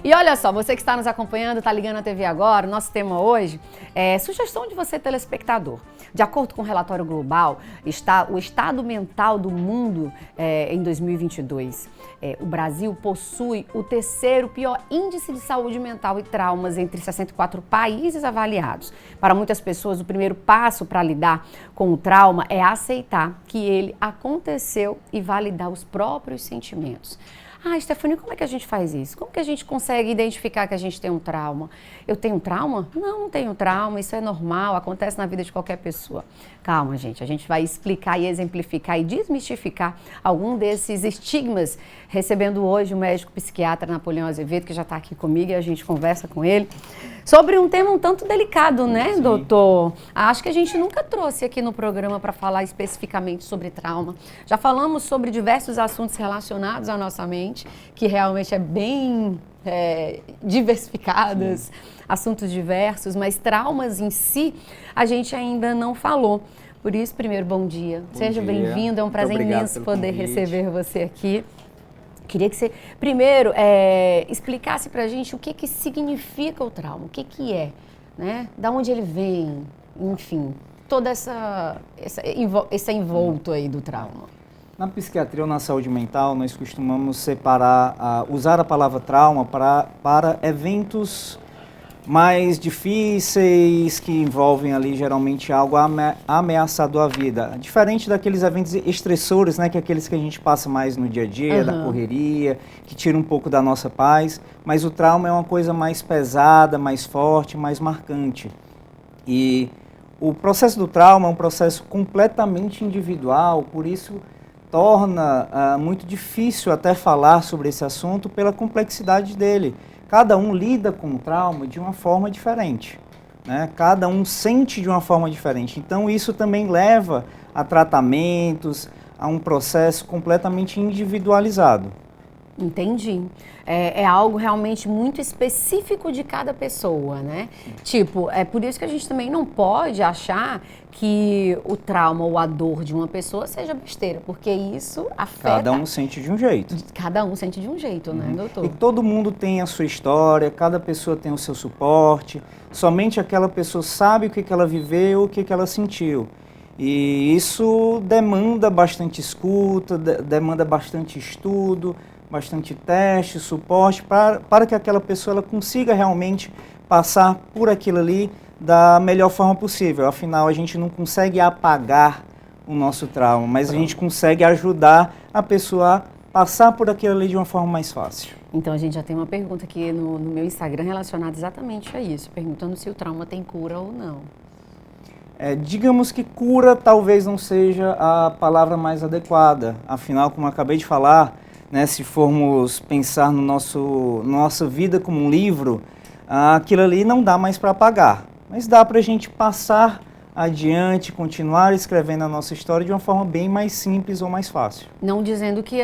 E olha só, você que está nos acompanhando, está ligando a TV agora, o nosso tema hoje é sugestão de você, telespectador. De acordo com o relatório global, o estado mental do mundo em 2022. O Brasil possui o terceiro pior índice de saúde mental e traumas entre 64 países avaliados. Para muitas pessoas, o primeiro passo para lidar com o trauma é aceitar que ele aconteceu e validar os próprios sentimentos. Ah, Stephanie, como é que a gente faz isso? Como que a gente consegue identificar que a gente tem um trauma? Eu tenho um trauma? Não, não tenho trauma, isso é normal, acontece na vida de qualquer pessoa. Calma, gente, a gente vai explicar e exemplificar e desmistificar algum desses estigmas, recebendo hoje o médico psiquiatra Napoleão Azevedo, que já está aqui comigo e a gente conversa com ele, sobre um tema um tanto delicado, né, doutor? Acho que a gente nunca trouxe aqui no programa para falar especificamente sobre trauma. Já falamos sobre diversos assuntos relacionados à nossa mente, que realmente é bem diversificadas, assuntos diversos, mas traumas em si a gente ainda não falou. Por isso, primeiro, bom dia. Seja bem-vindo, é um prazer imenso poder receber você aqui. Queria que você, primeiro, explicasse pra gente o que significa o trauma, o que é, né? Da onde ele vem, enfim, toda esse envolto aí do trauma. Na psiquiatria ou na saúde mental, nós costumamos separar, usar a palavra trauma para eventos mais difíceis, que envolvem ali geralmente algo ameaçador à vida. Diferente daqueles eventos estressores, né, que é aqueles que a gente passa mais no dia a dia, da correria, que tira um pouco da nossa paz, mas o trauma é uma coisa mais pesada, mais forte, mais marcante. E o processo do trauma é um processo completamente individual, por isso torna muito difícil até falar sobre esse assunto pela complexidade dele. Cada um lida com o trauma de uma forma diferente, né? Cada um sente de uma forma diferente. Então isso também leva a tratamentos, a um processo completamente individualizado. Entendi. É algo realmente muito específico de cada pessoa, né? Tipo, é por isso que a gente também não pode achar que o trauma ou a dor de uma pessoa seja besteira, porque isso afeta... Cada um sente de um jeito. Cada um sente de um jeito, né, doutor? E todo mundo tem a sua história, cada pessoa tem o seu suporte, somente aquela pessoa sabe o que ela viveu, o que ela sentiu. E isso demanda bastante escuta, demanda bastante estudo, bastante teste, suporte, para que aquela pessoa ela consiga realmente passar por aquilo ali da melhor forma possível. Afinal, a gente não consegue apagar o nosso trauma, mas a gente consegue ajudar a pessoa a passar por aquilo ali de uma forma mais fácil. Então, a gente já tem uma pergunta aqui no meu Instagram relacionada exatamente a isso, perguntando se o trauma tem cura ou não. Digamos que cura talvez não seja a palavra mais adequada. Afinal, como eu acabei de falar, né, se formos pensar no nossa vida como um livro, aquilo ali não dá mais para apagar, mas dá para a gente passar adiante, continuar escrevendo a nossa história de uma forma bem mais simples ou mais fácil. Não dizendo que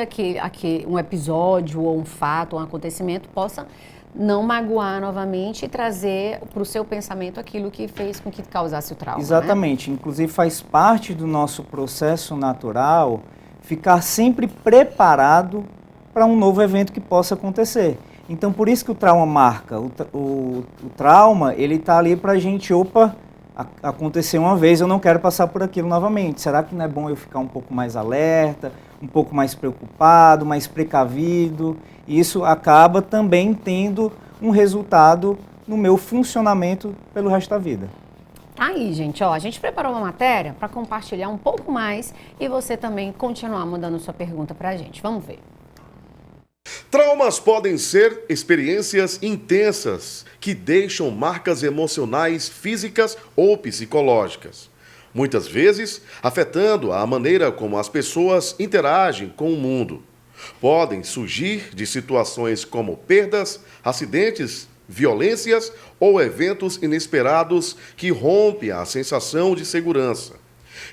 um episódio ou um fato, um acontecimento possa não magoar novamente e trazer para o seu pensamento aquilo que fez com que causasse o trauma. Exatamente, né? Inclusive faz parte do nosso processo natural ficar sempre preparado para um novo evento que possa acontecer. Então, por isso que o trauma marca. O trauma, ele está ali para a gente, aconteceu uma vez, eu não quero passar por aquilo novamente. Será que não é bom eu ficar um pouco mais alerta, um pouco mais preocupado, mais precavido? Isso acaba também tendo um resultado no meu funcionamento pelo resto da vida. Aí, gente, a gente preparou uma matéria para compartilhar um pouco mais e você também continuar mandando sua pergunta para a gente. Vamos ver. Traumas podem ser experiências intensas que deixam marcas emocionais, físicas ou psicológicas. Muitas vezes, afetando a maneira como as pessoas interagem com o mundo. Podem surgir de situações como perdas, acidentes, violências ou eventos inesperados que rompem a sensação de segurança.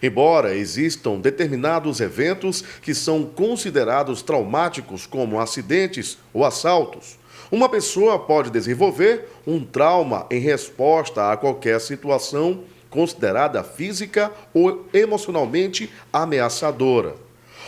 Embora existam determinados eventos que são considerados traumáticos, como acidentes ou assaltos, uma pessoa pode desenvolver um trauma em resposta a qualquer situação considerada física ou emocionalmente ameaçadora.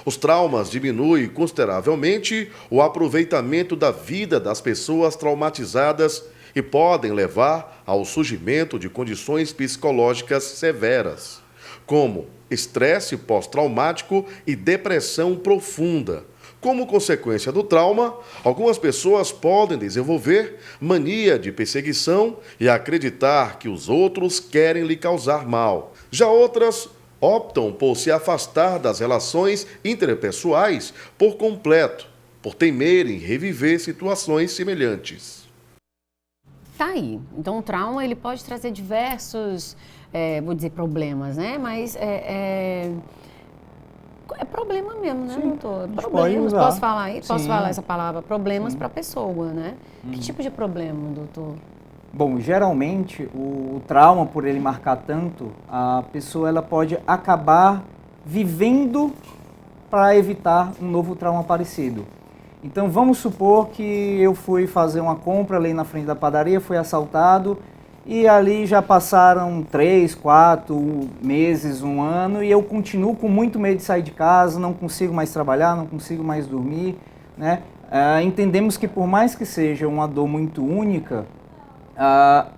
Os traumas diminuem consideravelmente o aproveitamento da vida das pessoas traumatizadas e podem levar ao surgimento de condições psicológicas severas, como estresse pós-traumático e depressão profunda. Como consequência do trauma, algumas pessoas podem desenvolver mania de perseguição e acreditar que os outros querem lhe causar mal. Já outras optam por se afastar das relações interpessoais por completo, por temerem reviver situações semelhantes. Tá aí. Então, o trauma ele pode trazer diversos, vou dizer, problemas, né? Mas é problema mesmo, né, Sim, doutor? Problemas, posso falar aí? Posso Sim. falar essa palavra? Problemas para a pessoa, né? Que tipo de problema, doutor? Bom, geralmente o trauma, por ele marcar tanto, a pessoa ela pode acabar vivendo para evitar um novo trauma parecido. Então vamos supor que eu fui fazer uma compra ali na frente da padaria, fui assaltado e ali já passaram 3, 4 meses, 1 ano e eu continuo com muito medo de sair de casa, não consigo mais trabalhar, não consigo mais dormir, né? Entendemos que por mais que seja uma dor muito única,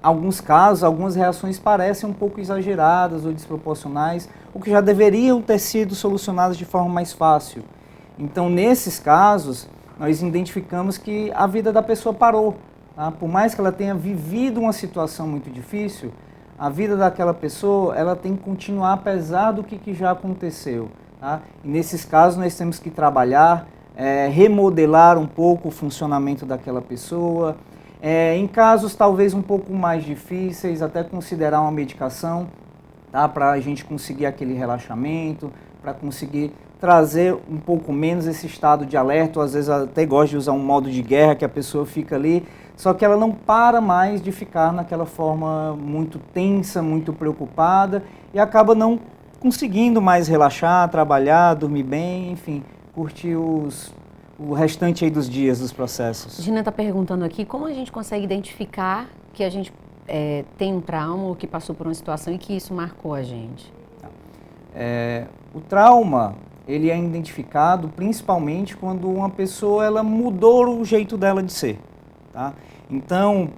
alguns casos, algumas reações parecem um pouco exageradas ou desproporcionais, o que já deveriam ter sido solucionadas de forma mais fácil. Então, nesses casos, nós identificamos que a vida da pessoa parou. Tá? Por mais que ela tenha vivido uma situação muito difícil, a vida daquela pessoa ela tem que continuar apesar do que já aconteceu. Tá? E nesses casos, nós temos que trabalhar, remodelar um pouco o funcionamento daquela pessoa. Em casos talvez um pouco mais difíceis, até considerar uma medicação, tá? Para a gente conseguir aquele relaxamento, para conseguir trazer um pouco menos esse estado de alerta, ou às vezes até gosto de usar um modo de guerra, que a pessoa fica ali, só que ela não para mais de ficar naquela forma muito tensa, muito preocupada, e acaba não conseguindo mais relaxar, trabalhar, dormir bem, enfim, curtir o restante aí dos dias dos processos. Gina está perguntando aqui como a gente consegue identificar que a gente tem um trauma ou que passou por uma situação e que isso marcou a gente. O trauma, ele é identificado principalmente quando uma pessoa ela mudou o jeito dela de ser. Tá? Então,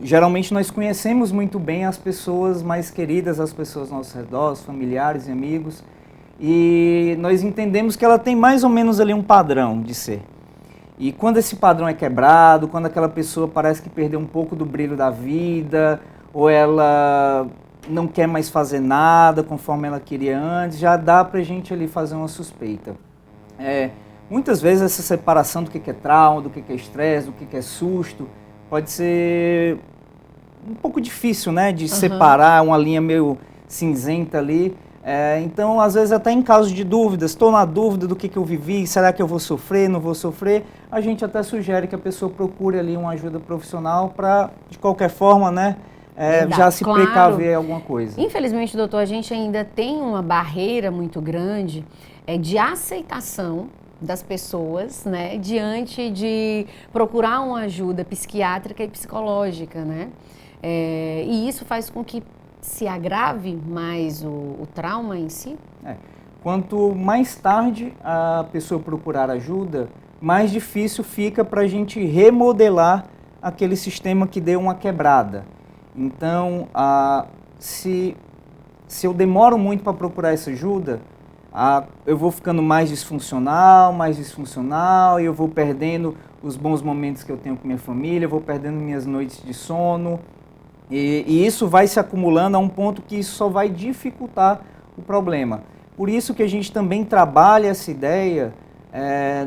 geralmente nós conhecemos muito bem as pessoas mais queridas, as pessoas ao nosso redor, os familiares e amigos, e nós entendemos que ela tem mais ou menos ali um padrão de ser. E quando esse padrão é quebrado, quando aquela pessoa parece que perdeu um pouco do brilho da vida, ou ela não quer mais fazer nada conforme ela queria antes, já dá pra gente ali fazer uma suspeita. Muitas vezes essa separação do que é trauma, do que é estresse, do que é susto, pode ser um pouco difícil, né, de separar uma linha meio cinzenta ali. Então, às vezes, até em caso de dúvidas, estou na dúvida do que eu vivi, será que eu vou sofrer, não vou sofrer, a gente até sugere que a pessoa procure ali uma ajuda profissional para, de qualquer forma, né, já se precaver alguma coisa. Infelizmente, doutor, a gente ainda tem uma barreira muito grande de aceitação das pessoas, né, diante de procurar uma ajuda psiquiátrica e psicológica, né, e isso faz com que se agrave mais o trauma em si? Quanto mais tarde a pessoa procurar ajuda, mais difícil fica para a gente remodelar aquele sistema que deu uma quebrada. Então, se eu demoro muito para procurar essa ajuda, eu vou ficando mais disfuncional, e eu vou perdendo os bons momentos que eu tenho com minha família, eu vou perdendo minhas noites de sono, e isso vai se acumulando a um ponto que isso só vai dificultar o problema. Por isso que a gente também trabalha essa ideia,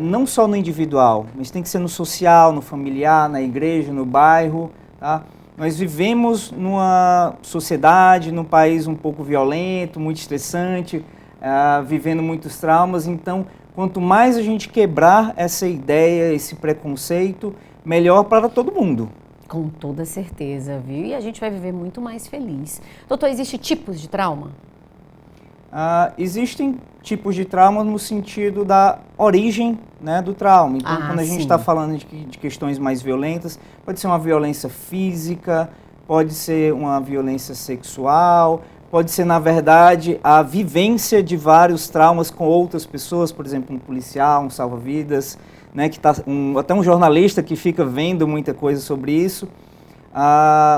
não só no individual, mas tem que ser no social, no familiar, na igreja, no bairro. Tá? Nós vivemos numa sociedade, num país um pouco violento, muito estressante, vivendo muitos traumas, então quanto mais a gente quebrar essa ideia, esse preconceito, melhor para todo mundo. Com toda certeza, viu? E a gente vai viver muito mais feliz. Doutor, existem tipos de trauma? Existem tipos de trauma no sentido da origem, né, do trauma. Então, quando a gente está falando de questões mais violentas, pode ser uma violência física, pode ser uma violência sexual, pode ser, na verdade, a vivência de vários traumas com outras pessoas, por exemplo, um policial, um salva-vidas, né, que até um jornalista que fica vendo muita coisa sobre isso.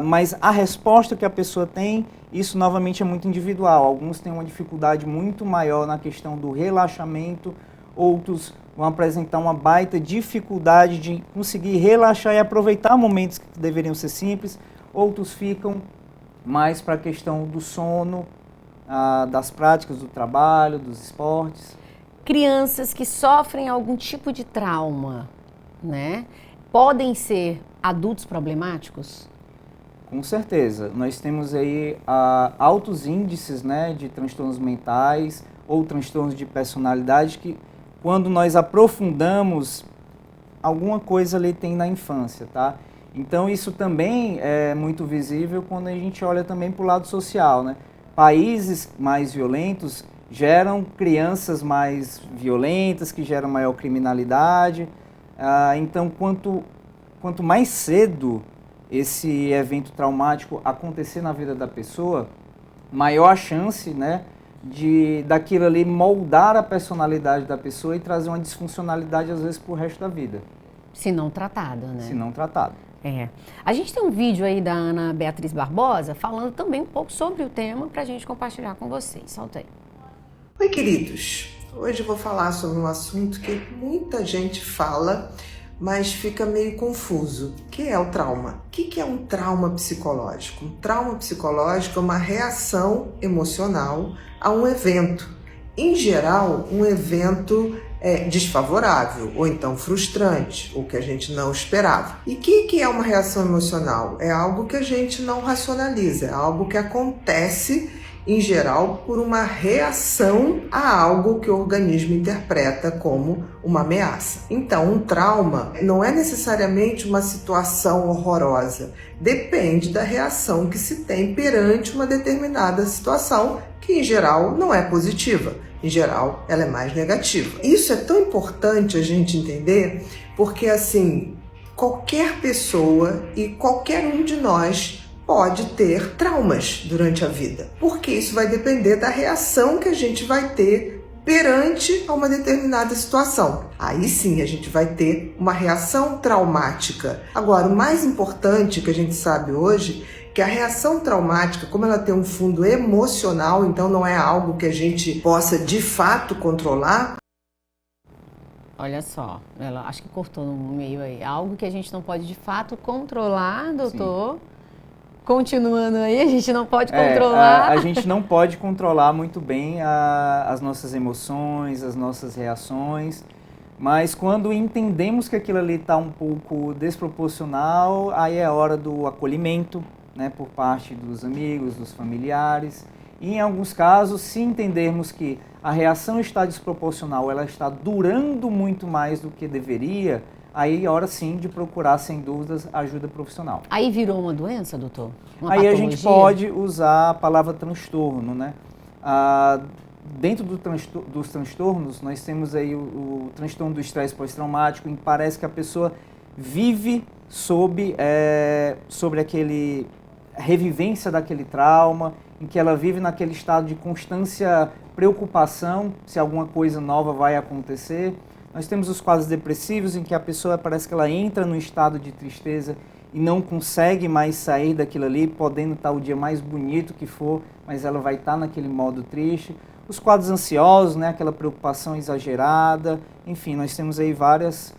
Mas a resposta que a pessoa tem, isso novamente é muito individual. Alguns têm uma dificuldade muito maior na questão do relaxamento, outros vão apresentar uma baita dificuldade de conseguir relaxar e aproveitar momentos que deveriam ser simples, outros ficam mais para a questão do sono, das práticas do trabalho, dos esportes. Crianças que sofrem algum tipo de trauma, né, podem ser adultos problemáticos? Com certeza. Nós temos aí altos índices, né, de transtornos mentais ou transtornos de personalidade que, quando nós aprofundamos, alguma coisa ali tem na infância, tá? Então isso também é muito visível quando a gente olha também para o lado social, né? Países mais violentos geram crianças mais violentas, que geram maior criminalidade. Então, quanto mais cedo esse evento traumático acontecer na vida da pessoa, maior a chance, né, daquilo ali moldar a personalidade da pessoa e trazer uma disfuncionalidade, às vezes, para o resto da vida. Se não tratada, né? Se não tratada. A gente tem um vídeo aí da Ana Beatriz Barbosa falando também um pouco sobre o tema para a gente compartilhar com vocês. Solta aí. Oi, queridos. Hoje eu vou falar sobre um assunto que muita gente fala, mas fica meio confuso, que é o trauma. O que é um trauma psicológico? Um trauma psicológico é uma reação emocional a um evento. Em geral, um evento desfavorável, ou então frustrante, ou que a gente não esperava. E o que é uma reação emocional? É algo que a gente não racionaliza, é algo que acontece, em geral, por uma reação a algo que o organismo interpreta como uma ameaça. Então, um trauma não é necessariamente uma situação horrorosa, depende da reação que se tem perante uma determinada situação, que em geral não é positiva. Em geral, ela é mais negativa. Isso é tão importante a gente entender, porque assim, qualquer pessoa e qualquer um de nós pode ter traumas durante a vida, porque isso vai depender da reação que a gente vai ter perante a uma determinada situação. Aí sim a gente vai ter uma reação traumática. Agora, o mais importante que a gente sabe hoje, que a reação traumática, como ela tem um fundo emocional, então não é algo que a gente possa de fato controlar. Olha só, ela acho que cortou no meio aí. Algo que a gente não pode de fato controlar, doutor. Sim. Continuando aí, a gente não pode controlar. A gente não pode controlar muito bem as nossas emoções, as nossas reações, mas quando entendemos que aquilo ali está um pouco desproporcional, aí é hora do acolhimento, né, por parte dos amigos, dos familiares. E em alguns casos, se entendermos que a reação está desproporcional, ela está durando muito mais do que deveria, aí é hora sim de procurar, sem dúvidas, ajuda profissional. Aí virou uma doença, doutor? Uma aí patologia? A gente pode usar a palavra transtorno, né? Dentro dos transtornos, nós temos aí o transtorno do estresse pós-traumático, em que parece que a pessoa vive sobre aquele revivência daquele trauma, em que ela vive naquele estado de constância preocupação se alguma coisa nova vai acontecer. Nós temos os quadros depressivos, em que a pessoa parece que ela entra num estado de tristeza e não consegue mais sair daquilo ali, podendo estar o dia mais bonito que for, mas ela vai estar naquele modo triste. Os quadros ansiosos, né, aquela preocupação exagerada, enfim, nós temos aí várias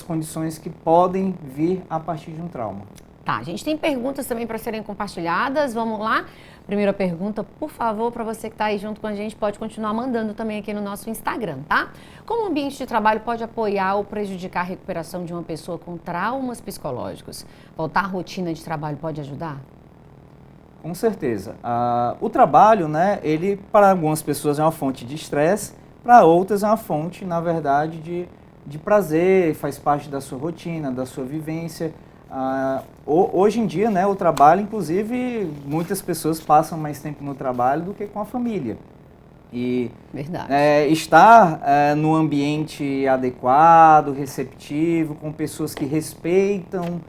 condições que podem vir a partir de um trauma. Tá, a gente tem perguntas também para serem compartilhadas, vamos lá. Primeira pergunta, por favor, para você que está aí junto com a gente, pode continuar mandando também aqui no nosso Instagram, tá? Como o ambiente de trabalho pode apoiar ou prejudicar a recuperação de uma pessoa com traumas psicológicos? Voltar à rotina de trabalho pode ajudar? Com certeza. O trabalho, né, ele para algumas pessoas é uma fonte de estresse, para outras é uma fonte, na verdade, de prazer, faz parte da sua rotina, da sua vivência. Hoje em dia, né, o trabalho, inclusive, muitas pessoas passam mais tempo no trabalho do que com a família. E estar no ambiente adequado, receptivo, com pessoas que respeitam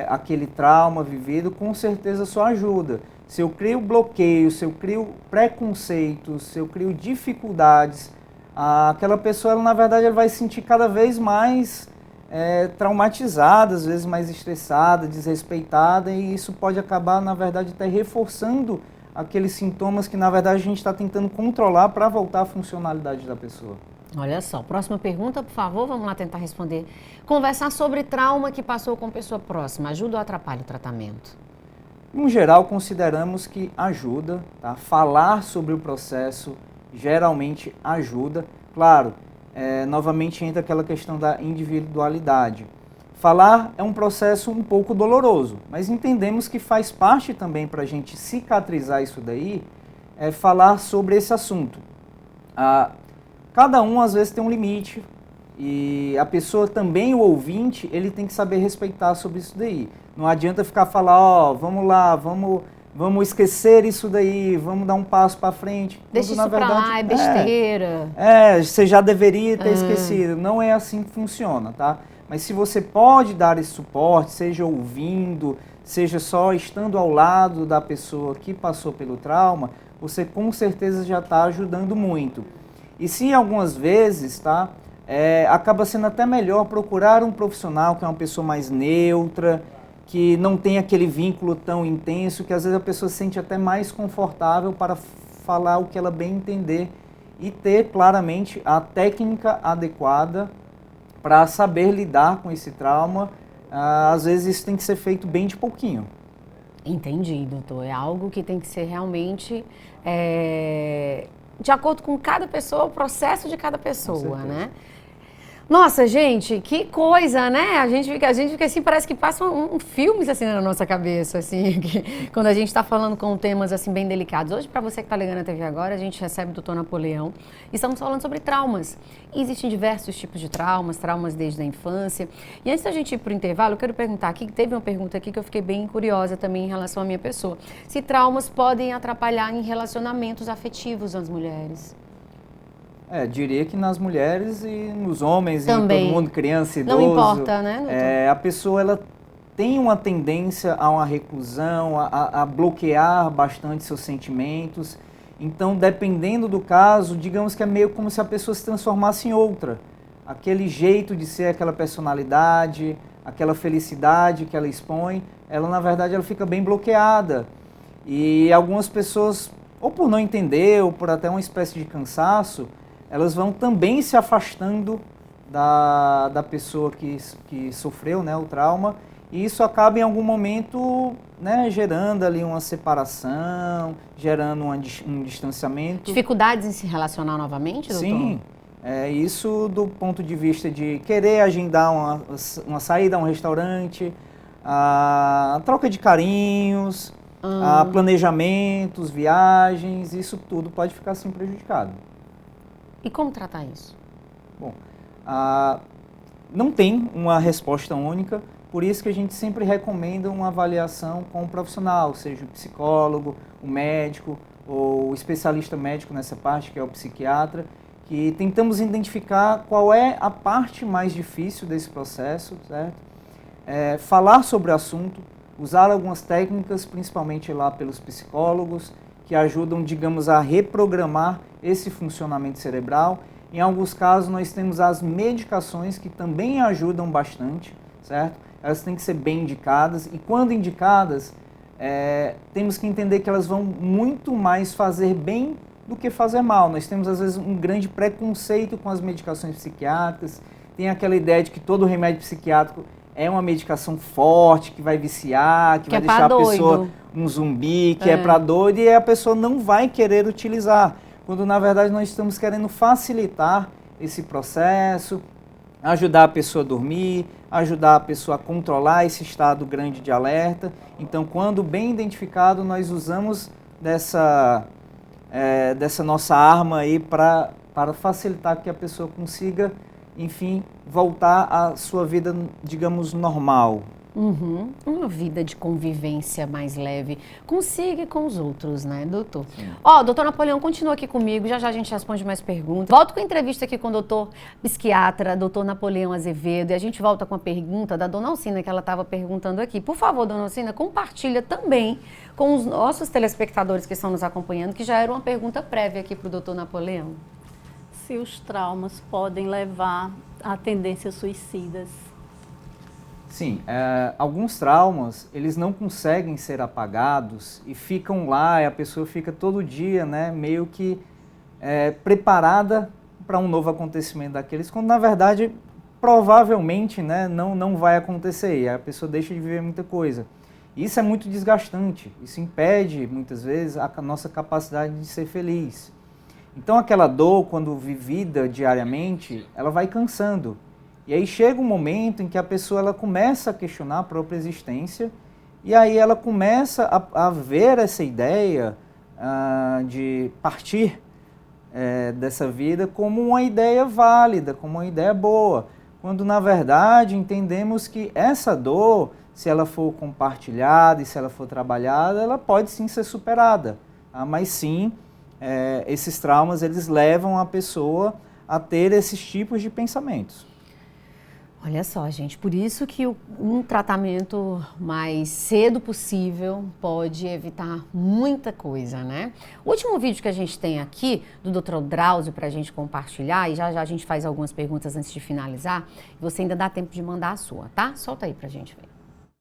aquele trauma vivido, com certeza só ajuda. Se eu crio bloqueios, se eu crio preconceitos, se eu crio dificuldades, aquela pessoa, ela, na verdade, ela vai se sentir cada vez mais traumatizada, às vezes mais estressada, desrespeitada, e isso pode acabar, na verdade, até reforçando aqueles sintomas que, na verdade, a gente está tentando controlar para voltar à funcionalidade da pessoa. Olha só, próxima pergunta, por favor, vamos lá tentar responder. Conversar sobre trauma que passou com pessoa próxima, ajuda ou atrapalha o tratamento? Em geral, consideramos que ajuda, tá? Falar sobre o processo geralmente ajuda. Claro, novamente entra aquela questão da individualidade. Falar é um processo um pouco doloroso, mas entendemos que faz parte também para a gente cicatrizar isso daí, falar sobre esse assunto. Cada um às vezes tem um limite e a pessoa também, o ouvinte, ele tem que saber respeitar sobre isso daí. Não adianta ficar falando, vamos lá, vamos esquecer isso daí, vamos dar um passo para frente. Deixa isso para lá, é besteira. Você já deveria ter esquecido. Não é assim que funciona, tá? Mas se você pode dar esse suporte, seja ouvindo, seja só estando ao lado da pessoa que passou pelo trauma, você com certeza já está ajudando muito. E sim, algumas vezes, tá? Acaba sendo até melhor procurar um profissional que é uma pessoa mais neutra, que não tem aquele vínculo tão intenso, que às vezes a pessoa se sente até mais confortável para falar o que ela bem entender e ter claramente a técnica adequada para saber lidar com esse trauma. Às vezes isso tem que ser feito bem de pouquinho. Entendi, doutor. É algo que tem que ser realmente de acordo com cada pessoa, o processo de cada pessoa, né? Nossa, gente, que coisa, né? A gente fica assim, parece que passam filmes assim na nossa cabeça, assim, quando a gente está falando com temas assim bem delicados. Hoje, para você que está ligando a TV agora, a gente recebe o doutor Napoleão e estamos falando sobre traumas. E existem diversos tipos de traumas desde a infância. E antes da gente ir para o intervalo, eu quero perguntar aqui, teve uma pergunta aqui que eu fiquei bem curiosa também em relação à minha pessoa. Se traumas podem atrapalhar em relacionamentos afetivos das mulheres? Diria que nas mulheres e nos homens, também. E todo mundo, criança, idoso. Não importa, né, doutor? A pessoa, ela tem uma tendência a uma reclusão, a bloquear bastante seus sentimentos. Então, dependendo do caso, digamos que é meio como se a pessoa se transformasse em outra. Aquele jeito de ser, aquela personalidade, aquela felicidade que ela expõe, ela, na verdade, ela fica bem bloqueada. E algumas pessoas, ou por não entender, ou por até uma espécie de cansaço, elas vão também se afastando da pessoa que sofreu, né, o trauma, e isso acaba em algum momento, né, gerando ali uma separação, gerando um distanciamento. Dificuldades em se relacionar novamente, doutor? Sim, isso do ponto de vista de querer agendar uma saída a um restaurante, a troca de carinhos, planejamentos, viagens, isso tudo pode ficar assim prejudicado. E como tratar isso? Bom, não tem uma resposta única, por isso que a gente sempre recomenda uma avaliação com um profissional, seja o psicólogo, o médico, ou o especialista médico nessa parte, que é o psiquiatra, que tentamos identificar qual é a parte mais difícil desse processo, certo? Falar sobre o assunto, usar algumas técnicas, principalmente lá pelos psicólogos, que ajudam, digamos, a reprogramar esse funcionamento cerebral. Em alguns casos, nós temos as medicações que também ajudam bastante, certo? Elas têm que ser bem indicadas e, quando indicadas, temos que entender que elas vão muito mais fazer bem do que fazer mal. Nós temos, às vezes, um grande preconceito com as medicações psiquiátricas, tem aquela ideia de que todo remédio psiquiátrico é uma medicação forte, que vai viciar, que vai deixar a pessoa um zumbi, que é para doido, e a pessoa não vai querer utilizar. Quando, na verdade, nós estamos querendo facilitar esse processo, ajudar a pessoa a dormir, ajudar a pessoa a controlar esse estado grande de alerta. Então, quando bem identificado, nós usamos dessa nossa arma aí para facilitar que a pessoa consiga, enfim, voltar à sua vida, digamos, normal. Uhum. Uma vida de convivência mais leve, consigo e com os outros, né, doutor? Ó, doutor Napoleão, continua aqui comigo, já já a gente responde mais perguntas. Volto com a entrevista aqui com o doutor psiquiatra, doutor Napoleão Azevedo, e a gente volta com a pergunta da dona Alcina, que ela estava perguntando aqui. Por favor, dona Alcina, compartilha também com os nossos telespectadores que estão nos acompanhando, que já era uma pergunta prévia aqui para o doutor Napoleão. Se os traumas podem levar a tendências suicidas. Sim, alguns traumas, eles não conseguem ser apagados e ficam lá, e a pessoa fica todo dia, né, meio que preparada para um novo acontecimento daqueles, quando na verdade, provavelmente, né, não vai acontecer, e a pessoa deixa de viver muita coisa. Isso é muito desgastante, isso impede, muitas vezes, a nossa capacidade de ser feliz. Então aquela dor, quando vivida diariamente, ela vai cansando. E aí chega um momento em que a pessoa ela começa a questionar a própria existência e aí ela começa a ver essa ideia de partir dessa vida como uma ideia válida, como uma ideia boa, quando na verdade entendemos que essa dor, se ela for compartilhada e se ela for trabalhada, ela pode sim ser superada, tá? Mas sim, esses traumas eles levam a pessoa a ter esses tipos de pensamentos. Olha só, gente, por isso que um tratamento mais cedo possível pode evitar muita coisa, né? O último vídeo que a gente tem aqui, do Dr. Drauzio, para a gente compartilhar, e já já a gente faz algumas perguntas antes de finalizar, você ainda dá tempo de mandar a sua, tá? Solta aí pra gente ver.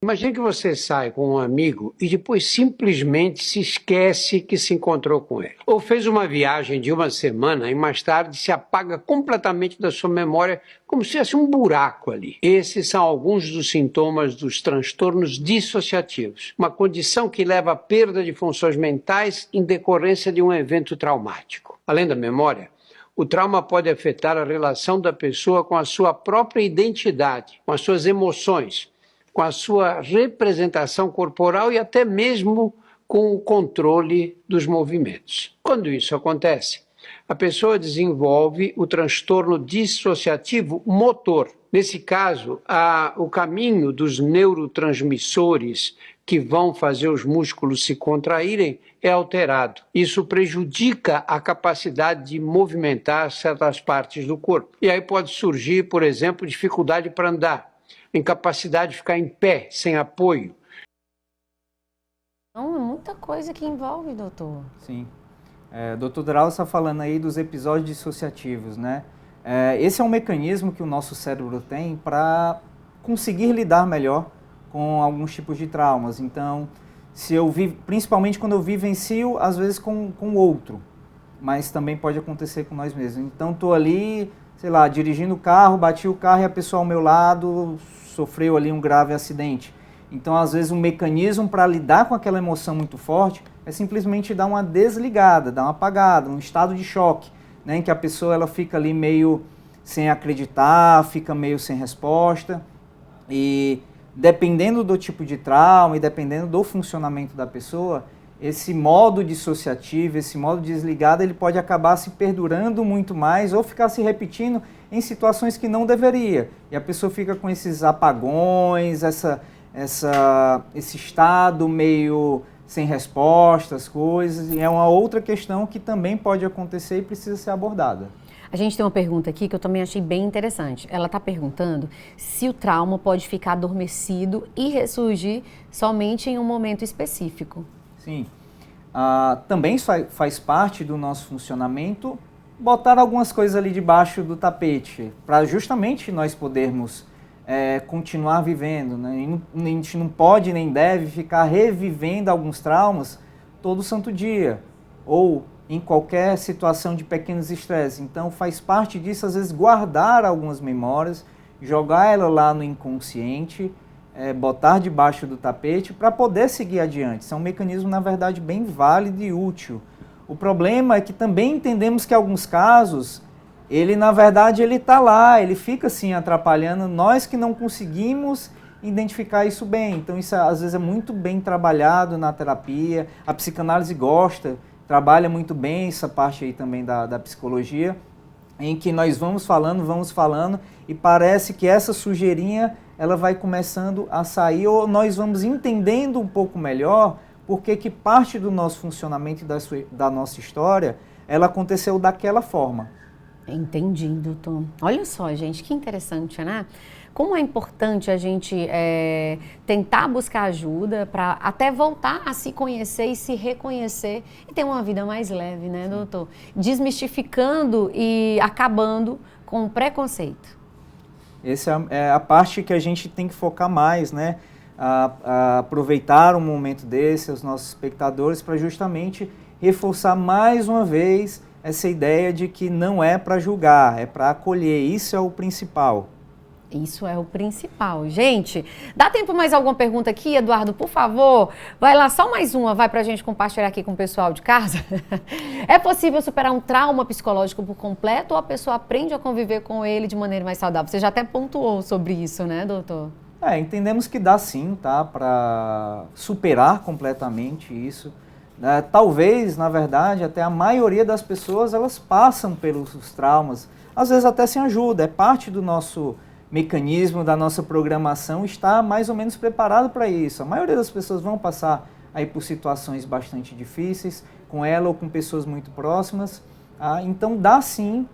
Imagine que você sai com um amigo e depois simplesmente se esquece que se encontrou com ele. Ou fez uma viagem de uma semana e mais tarde se apaga completamente da sua memória como se tivesse um buraco ali. Esses são alguns dos sintomas dos transtornos dissociativos, uma condição que leva à perda de funções mentais em decorrência de um evento traumático. Além da memória, o trauma pode afetar a relação da pessoa com a sua própria identidade, com as suas emoções, com a sua representação corporal e até mesmo com o controle dos movimentos. Quando isso acontece, a pessoa desenvolve o transtorno dissociativo motor. Nesse caso, o caminho dos neurotransmissores que vão fazer os músculos se contraírem é alterado. Isso prejudica a capacidade de movimentar certas partes do corpo. E aí pode surgir, por exemplo, dificuldade para andar, incapacidade de ficar em pé, sem apoio. Não, é muita coisa que envolve, doutor. Sim. Dr. Drauzio está falando aí dos episódios dissociativos, né? Esse é um mecanismo que o nosso cérebro tem para conseguir lidar melhor com alguns tipos de traumas. Então, principalmente quando eu vivencio, às vezes com o outro, mas também pode acontecer com nós mesmos. Então, estou ali, sei lá, dirigindo o carro, bati o carro e a pessoa ao meu lado sofreu ali um grave acidente. Então, às vezes, um mecanismo para lidar com aquela emoção muito forte é simplesmente dar uma desligada, dar uma apagada, um estado de choque, né, em que a pessoa ela fica ali meio sem acreditar, fica meio sem resposta. E dependendo do tipo de trauma e dependendo do funcionamento da pessoa, esse modo dissociativo, esse modo desligado, ele pode acabar se perdurando muito mais ou ficar se repetindo em situações que não deveria. E a pessoa fica com esses apagões, esse estado meio sem respostas, coisas, e é uma outra questão que também pode acontecer e precisa ser abordada. A gente tem uma pergunta aqui que eu também achei bem interessante. Ela está perguntando se o trauma pode ficar adormecido e ressurgir somente em um momento específico. Sim. Também faz parte do nosso funcionamento botar algumas coisas ali debaixo do tapete, para justamente nós podermos continuar vivendo, né? A gente não pode nem deve ficar revivendo alguns traumas todo santo dia, ou em qualquer situação de pequenos estresses. Então faz parte disso, às vezes, guardar algumas memórias, jogar ela lá no inconsciente, botar debaixo do tapete para poder seguir adiante. Isso é um mecanismo, na verdade, bem válido e útil. O problema é que também entendemos que em alguns casos, ele, na verdade, ele está lá, ele fica assim atrapalhando nós que não conseguimos identificar isso bem. Então isso às vezes é muito bem trabalhado na terapia, a psicanálise trabalha muito bem essa parte aí também da psicologia, em que nós vamos falando e parece que essa sujeirinha ela vai começando a sair, ou nós vamos entendendo um pouco melhor porque que parte do nosso funcionamento e da nossa história, ela aconteceu daquela forma. Entendi, doutor. Olha só, gente, que interessante, né? Como é importante a gente tentar buscar ajuda para até voltar a se conhecer e se reconhecer e ter uma vida mais leve, né, doutor? Desmistificando e acabando com o preconceito. Essa é a parte que a gente tem que focar mais, né? A aproveitar um momento desse, os nossos espectadores, para justamente reforçar mais uma vez essa ideia de que não é para julgar, é para acolher. Isso é o principal. Isso é o principal. Gente, dá tempo mais alguma pergunta aqui, Eduardo? Por favor, vai lá, só mais uma, vai pra gente compartilhar aqui com o pessoal de casa. É possível superar um trauma psicológico por completo ou a pessoa aprende a conviver com ele de maneira mais saudável? Você já até pontuou sobre isso, né, doutor? Entendemos que dá sim, tá? Para superar completamente isso. Talvez, na verdade, até a maioria das pessoas, elas passam pelos traumas. Às vezes até sem ajuda, é parte do nosso mecanismo, da nossa programação, está mais ou menos preparado para isso. A maioria das pessoas vão passar aí por situações bastante difíceis, com ela ou com pessoas muito próximas. Então dá sim,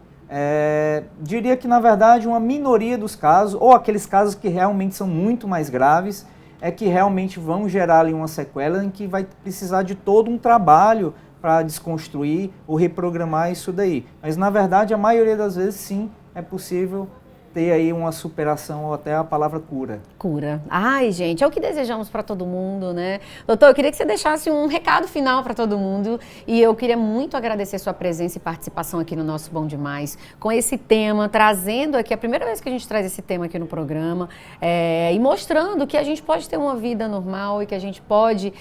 diria que na verdade uma minoria dos casos, ou aqueles casos que realmente são muito mais graves, é que realmente vão gerar ali uma sequela em que vai precisar de todo um trabalho para desconstruir ou reprogramar isso daí. Mas na verdade a maioria das vezes sim, é possível ter aí uma superação ou até a palavra cura. Cura. Ai, gente, é o que desejamos para todo mundo, né? Doutor, eu queria que você deixasse um recado final para todo mundo e eu queria muito agradecer sua presença e participação aqui no nosso Bom Demais, com esse tema, trazendo aqui, a primeira vez que a gente traz esse tema aqui no programa, e mostrando que a gente pode ter uma vida normal e que a gente pode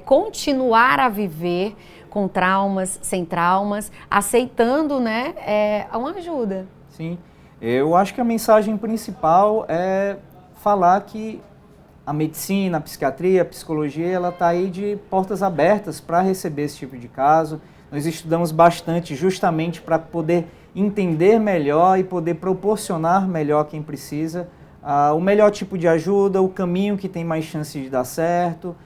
continuar a viver com traumas, sem traumas, aceitando, né, uma ajuda. Sim. Eu acho que a mensagem principal é falar que a medicina, a psiquiatria, a psicologia, ela está aí de portas abertas para receber esse tipo de caso. Nós estudamos bastante justamente para poder entender melhor e poder proporcionar melhor a quem precisa o melhor tipo de ajuda, o caminho que tem mais chance de dar certo.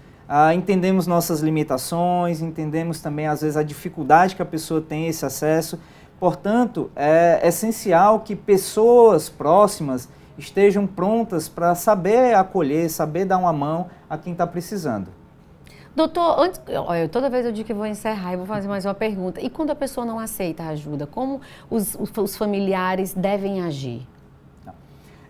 Entendemos nossas limitações, entendemos também às vezes a dificuldade que a pessoa tem esse acesso. Portanto, é essencial que pessoas próximas estejam prontas para saber acolher, saber dar uma mão a quem está precisando. Doutor, toda vez eu digo que vou encerrar e vou fazer mais uma pergunta. E quando a pessoa não aceita a ajuda, como os familiares devem agir?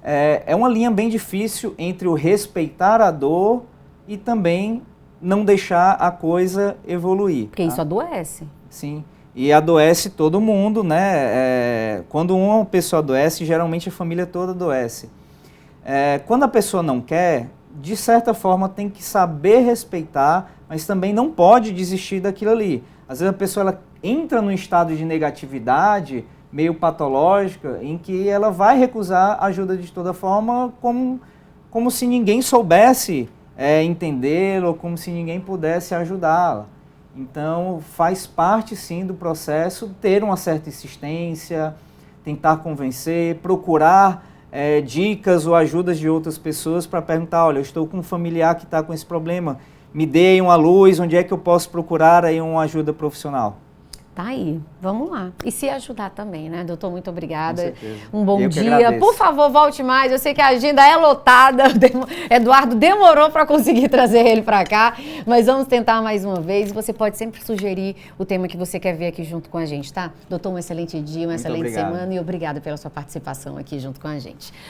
É uma linha bem difícil entre o respeitar a dor e também não deixar a coisa evoluir. Porque isso adoece. Sim. E adoece todo mundo, né? Quando uma pessoa adoece, geralmente a família toda adoece. Quando a pessoa não quer, de certa forma tem que saber respeitar, mas também não pode desistir daquilo ali. Às vezes a pessoa ela entra num estado de negatividade, meio patológica, em que ela vai recusar ajuda de toda forma, como se ninguém soubesse entendê-la, ou como se ninguém pudesse ajudá-la. Então, faz parte, sim, do processo ter uma certa insistência, tentar convencer, procurar dicas ou ajudas de outras pessoas para perguntar, olha, eu estou com um familiar que está com esse problema, me dê uma luz, onde é que eu posso procurar aí uma ajuda profissional? Tá aí, vamos lá. E se ajudar também, né, doutor? Muito obrigada. Com certeza. Um bom Eu que dia. agradeço. Por favor, volte mais. Eu sei que a agenda é lotada. Eduardo demorou para conseguir trazer ele para cá, mas vamos tentar mais uma vez. Você pode sempre sugerir o tema que você quer ver aqui junto com a gente, tá? Doutor, um excelente dia, uma excelente semana e obrigada pela sua participação aqui junto com a gente.